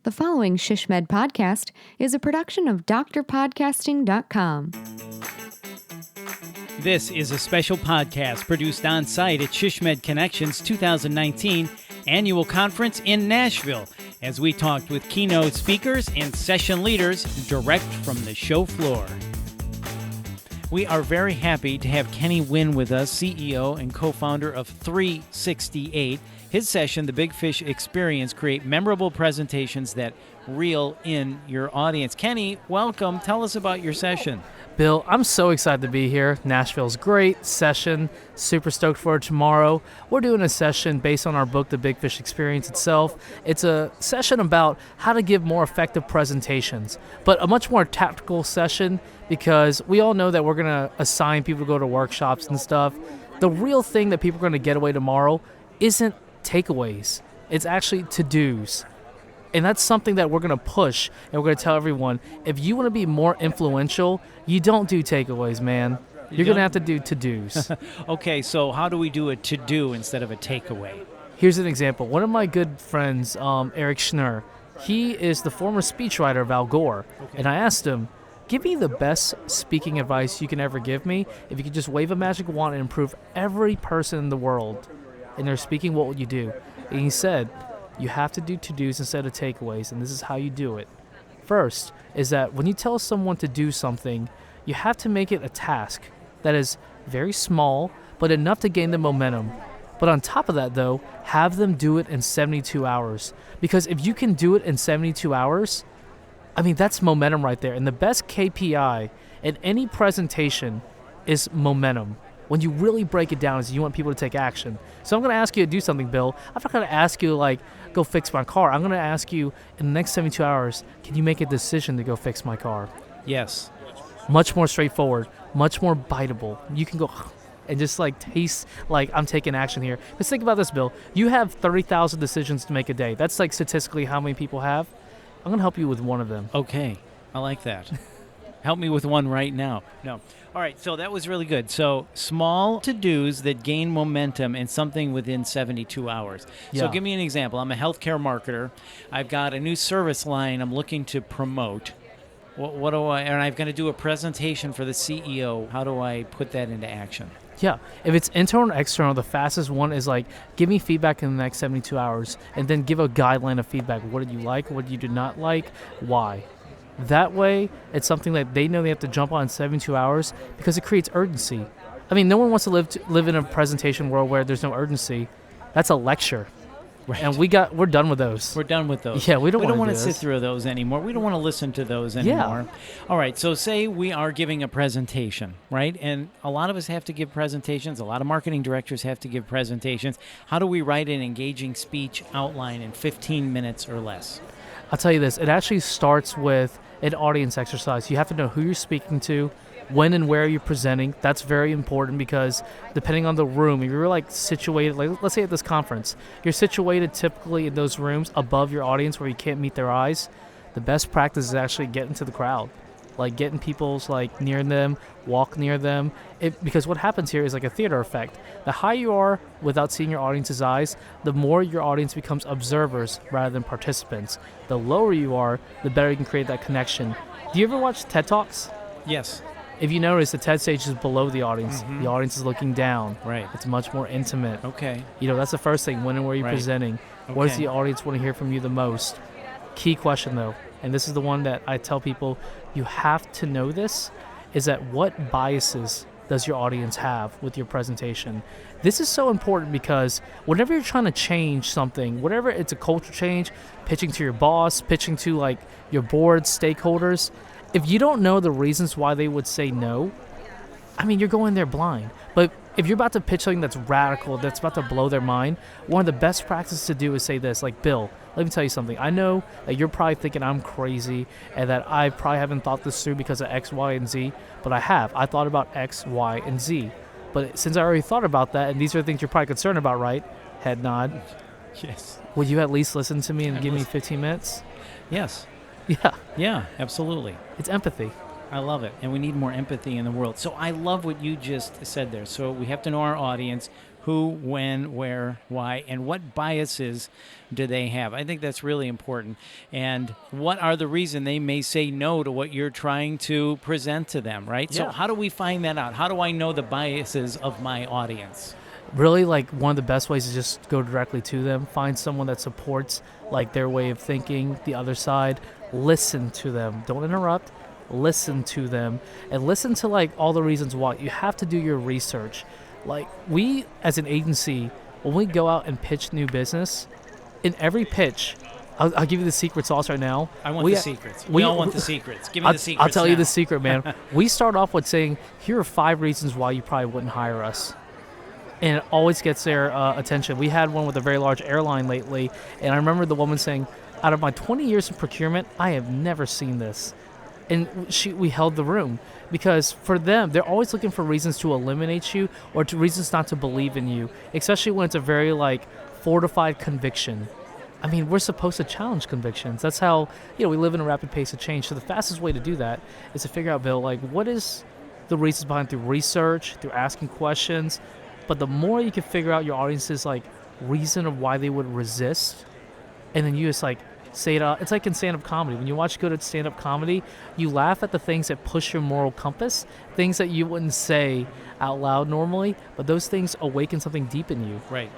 The following ShishMed podcast is a production of drpodcasting.com. This is a special podcast produced on site at ShishMed Connections 2019 annual conference in Nashville, as we talked with keynote speakers and session leaders direct from the show floor. We are very happy to have Kenny Wynn with us, CEO and co-founder of 368. His session, The Big Fish Experience, create memorable presentations that reel in your audience. Kenny, welcome. Tell us about your session. Bill, I'm so excited to be here. Nashville's great session. Super stoked for it tomorrow. We're doing a session based on our book, The Big Fish Experience itself. It's a session about how to give more effective presentations, but a much more tactical session because we all know that we're going to assign people to go to workshops and stuff. The real thing that people are going to get away tomorrow isn't takeaways. It's actually to-dos. And that's something that we're going to push, and we're going to tell everyone, if you want to be more influential, you don't do takeaways, man. You're going to have to do to-dos. Okay, so how do we do a to-do instead of a takeaway? Here's an example. One of my good friends, Eric Schnurr, he is the former speechwriter of Al Gore. Okay. And I asked him, give me the best speaking advice you can ever give me. If you could just wave a magic wand and improve every person in the world in their speaking, what would you do? And he said, you have to do to-dos instead of takeaways, and this is how you do it. First is that when you tell someone to do something, you have to make it a task that is very small, but enough to gain the momentum. But on top of that, though, have them do it in 72 hours. Because if you can do it in 72 hours, I mean, that's momentum right there. And the best KPI in any presentation is momentum. When you really break it down is you want people to take action. So I'm going to ask you to do something, Bill. I'm not going to ask you, like, go fix my car. I'm going to ask you, in the next 72 hours, can you make a decision to go fix my car? Yes. Much more straightforward, much more biteable. You can go and just, like, taste like I'm taking action here. Just think about this, Bill. You have 30,000 decisions to make a day. That's, like, statistically how many people have. I'm going to help you with one of them. Okay. I like that. Help me with one right now. No. All right, so that was really good. So small to-dos that gain momentum and something within 72 hours. Yeah. So give me an example. I'm a healthcare marketer. I've got a new service line I'm looking to promote. What do I, and I'm going to do a presentation for the CEO. How do I put that into action? Yeah, if it's internal or external, the fastest one is like, give me feedback in the next 72 hours, and then give a guideline of feedback. What did you like? What did you not like? Why? That way, it's something that they know they have to jump on in 72 hours because it creates urgency. I mean, no one wants to live in a presentation world where there's no urgency. That's a lecture. Right. And we're done with those. We're done with those. Yeah, we don't want to do sit this. through those anymore. We don't want to listen to those anymore. Yeah. All right, so say we are giving a presentation, right? And a lot of us have to give presentations. A lot of marketing directors have to give presentations. How do we write an engaging speech outline in 15 minutes or less? I'll tell you this. It actually starts with an audience exercise. You have to know who you're speaking to, when and where you're presenting. That's very important because depending on the room, if you're like situated, like let's say at this conference, you're situated typically in those rooms above your audience where you can't meet their eyes. The best practice is actually getting to the crowd, like getting people's like near them, walk near them. Because what happens here is like a theater effect. The higher you are without seeing your audience's eyes, the more your audience becomes observers rather than participants. The lower you are, the better you can create that connection. Do you ever watch TED Talks? Yes. If you notice, the TED stage is below the audience. Mm-hmm. The audience is looking down. Right. It's much more intimate. Okay. You know, that's the first thing. When and where you're presenting. Okay. What does the audience want to hear from you the most? Key question, though, and this is the one that I tell people, you have to know this, is that what biases does your audience have with your presentation? This is so important because whenever you're trying to change something, whatever it's a culture change, pitching to your boss, pitching to like your board stakeholders, if you don't know the reasons why they would say no, I mean, you're going there blind. But if you're about to pitch something that's radical, that's about to blow their mind, one of the best practices to do is say this, like, Bill, let me tell you something. I know that you're probably thinking I'm crazy and that I probably haven't thought this through because of X, Y, and Z, but I have. I thought about X, Y, and Z. But since I already thought about that, and these are things you're probably concerned about, right? Head nod. Yes. Would you at least listen to me and give me 15 minutes? Yes. Yeah. Yeah, absolutely. It's empathy. I love it, and we need more empathy in the world. So I love what you just said there. So we have to know our audience, who, when, where, why, and what biases do they have. I think that's really important. And what are the reasons they may say no to what you're trying to present to them, right? So Yeah. how do we find that out? How do I know the biases of my audience? Really, like, one of the best ways is just go directly to them. Find someone that supports, like, their way of thinking, the other side. Listen to them. Don't interrupt. Listen to them. And listen to, like, all the reasons why. You have to do your research. Like, we, as an agency, when we go out and pitch new business, in every pitch, I'll give you the secret sauce right now. I want the secrets. We all want the secrets. Give me the secrets I'll tell you now. the secret, man. We start off with saying, here are 5 reasons why you probably wouldn't hire us. And it always gets their attention. We had one with a very large airline lately, and I remember the woman saying, out of my 20 years in procurement, I have never seen this. And we held the room, because for them, they're always looking for reasons to eliminate you or to reasons not to believe in you, especially when it's a very, like, fortified conviction. I mean, we're supposed to challenge convictions. That's how, we live in a rapid pace of change. So the fastest way to do that is to figure out, Bill, like, what is the reasons behind, through research, through asking questions. But the more you can figure out your audience's, like, reason of why they would resist, and then you just, like, say it out. It's like in stand-up comedy. When you watch good at stand-up comedy, you laugh at the things that push your moral compass, things that you wouldn't say out loud normally, but those things awaken something deep in you. Right.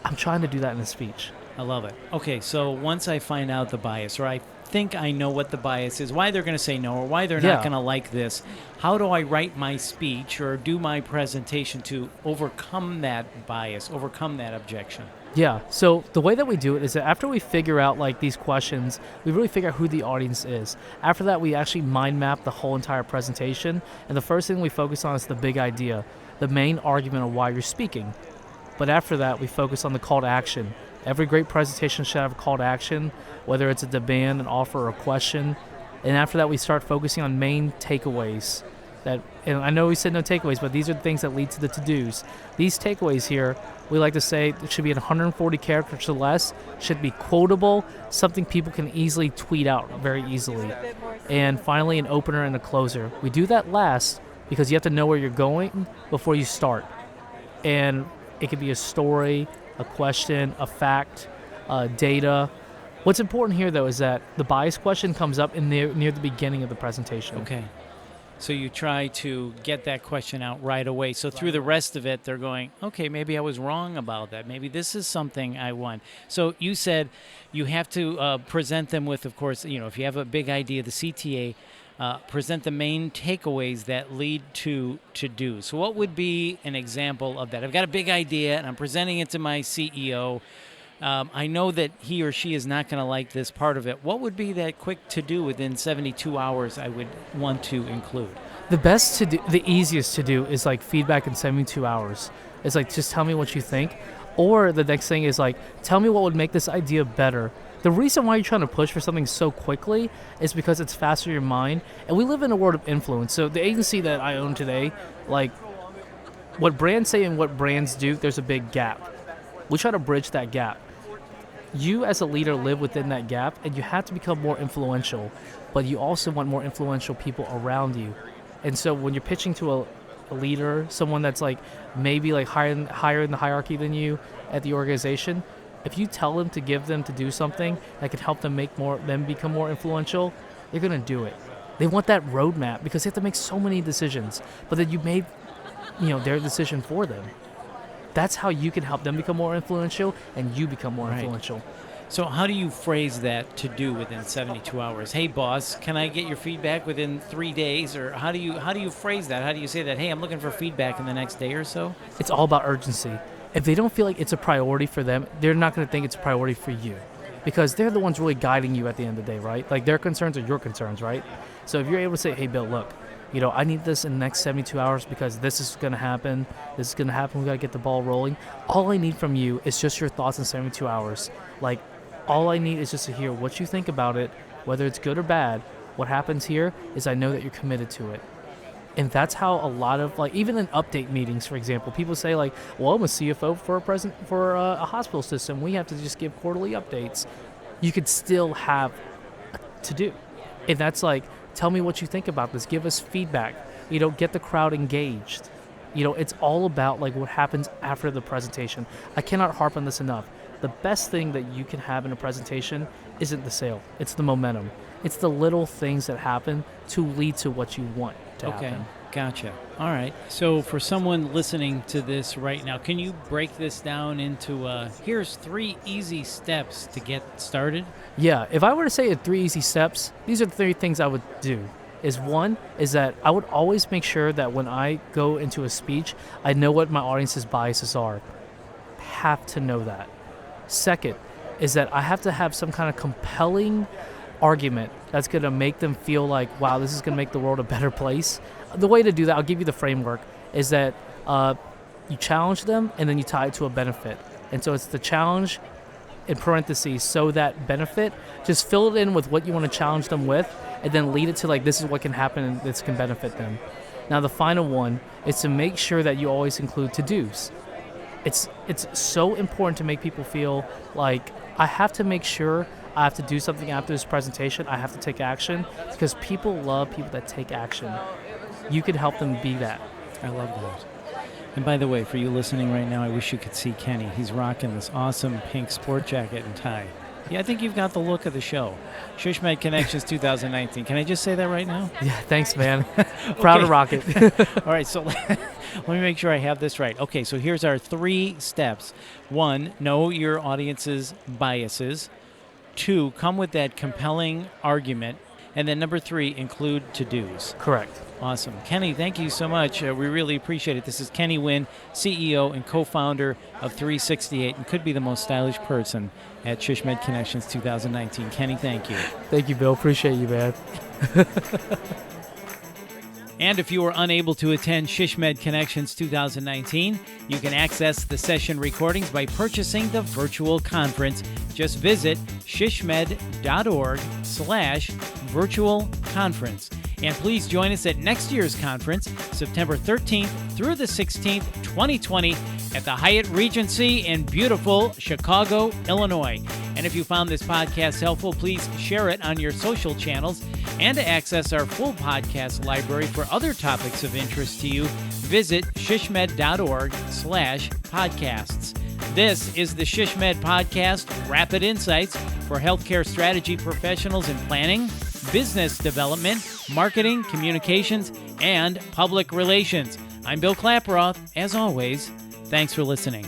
I'm trying to do that in a speech. I love it. Okay, so once I find out the bias, or I think I know what the bias is, why they're going to say no, or why they're not going to like this, how do I write my speech or do my presentation to overcome that bias, overcome that objection? Yeah, so the way that we do it is that after we figure out, like, these questions, we really figure out who the audience is. After that, we actually mind map the whole entire presentation, and the first thing we focus on is the big idea, the main argument of why you're speaking. But after that, we focus on the call to action. Every great presentation should have a call to action, whether it's a demand, an offer, or a question. And after that, we start focusing on main takeaways. And I know we said no takeaways, but these are the things that lead to the to-dos. These takeaways here, we like to say it should be 140 characters or less, should be quotable, something people can easily tweet out very easily. And finally, an opener and a closer. We do that last because you have to know where you're going before you start. And it could be a story, a question, a fact, data. What's important here, though, is that the bias question comes up near the beginning of the presentation. Okay. So you try to get that question out right away. So through the rest of it, they're going, okay, maybe I was wrong about that. Maybe this is something I want. So you said you have to present them with, of course, if you have a big idea, the CTA, present the main takeaways that lead to do. So what would be an example of that? I've got a big idea, and I'm presenting it to my CEO. I know that he or she is not going to like this part of it. What would be that quick to-do within 72 hours I would want to include? The best to do, the easiest to do is, like, feedback in 72 hours. It's like, just tell me what you think. Or the next thing is, like, tell me what would make this idea better. The reason why you're trying to push for something so quickly is because it's faster in your mind. And we live in a world of influence. So the agency that I own today, like, what brands say and what brands do, there's a big gap. We try to bridge that gap. You as a leader live within that gap, and you have to become more influential, but you also want more influential people around you. And so when you're pitching to a leader, someone that's, like, maybe, like, higher in the hierarchy than you at the organization, if you tell them to do something that can help them become more influential, they're going to do it. They want that roadmap because they have to make so many decisions, but then you made, their decision for them. That's how you can help them become more influential and you become more influential. So how do you phrase that to do within 72 hours? Hey, boss, can I get your feedback within 3 days? Or how do you phrase that? How do you say that? Hey, I'm looking for feedback in the next day or so? It's all about urgency. If they don't feel like it's a priority for them, they're not going to think it's a priority for you, because they're the ones really guiding you at the end of the day, right? Like, their concerns are your concerns, right? So if you're able to say, hey, Bill, look, I need this in the next 72 hours because this is going to happen. This is going to happen. We got to get the ball rolling. All I need from you is just your thoughts in 72 hours. Like, all I need is just to hear what you think about it, whether it's good or bad. What happens here is I know that you're committed to it. And that's how a lot of, like, even in update meetings, for example, people say, like, well, I'm a CFO for a hospital system. We have to just give quarterly updates. You could still have to do. And that's like, tell me what you think about this. Give us feedback. Get the crowd engaged. It's all about like what happens after the presentation. I cannot harp on this enough. The best thing that you can have in a presentation isn't the sale. It's the momentum. It's the little things that happen to lead to what you want to happen. Gotcha. All right. So for someone listening to this right now, can you break this down into here's 3 easy steps to get started? Yeah, if I were to say 3 easy steps, these are the 3 things I would do. One is that I would always make sure that when I go into a speech, I know what my audience's biases are. Have to know that. Second is that I have to have some kind of compelling argument that's going to make them feel like, wow, this is going to make the world a better place. The way to do that, I'll give you the framework, is that you challenge them and then you tie it to a benefit. And so it's the challenge in parentheses, so that benefit, just fill it in with what you want to challenge them with, and then lead it to like, this is what can happen and this can benefit them. Now the final one is to make sure that you always include to-dos. It's so important to make people feel like I have to make sure I have to do something after this presentation. I have to take action, because people love people that take action. You can help them be that. I love that. And by the way, for you listening right now, I wish you could see Kenny. He's rocking this awesome pink sport jacket and tie. Yeah, I think you've got the look of the show. SHSMD Connections 2019. Can I just say that right now? Yeah, thanks, man. Proud to rock it. All right, so let me make sure I have this right. Okay, so here's our 3 steps. 1, know your audience's biases. 2, come with that compelling argument. And then number 3, include to-dos. Correct. Awesome. Kenny, thank you so much. We really appreciate it. This is Kenny Wynn, CEO and co-founder of 368, and could be the most stylish person at SHSMD Connections 2019. Kenny, thank you. Thank you, Bill. Appreciate you, man. And if you were unable to attend SHSMD Connections 2019, you can access the session recordings by purchasing the virtual conference. Just visit shsmd.org/virtual conference. And please join us at next year's conference, September 13th through the 16th, 2020, at the Hyatt Regency in beautiful Chicago, Illinois. And if you found this podcast helpful, please share it on your social channels. And to access our full podcast library for other topics of interest to you, visit shsmd.org/podcasts. This is the SHSMD Podcast, Rapid Insights for healthcare strategy professionals in planning, business development, marketing, communications, and public relations. I'm Bill Klaproth. As always, thanks for listening.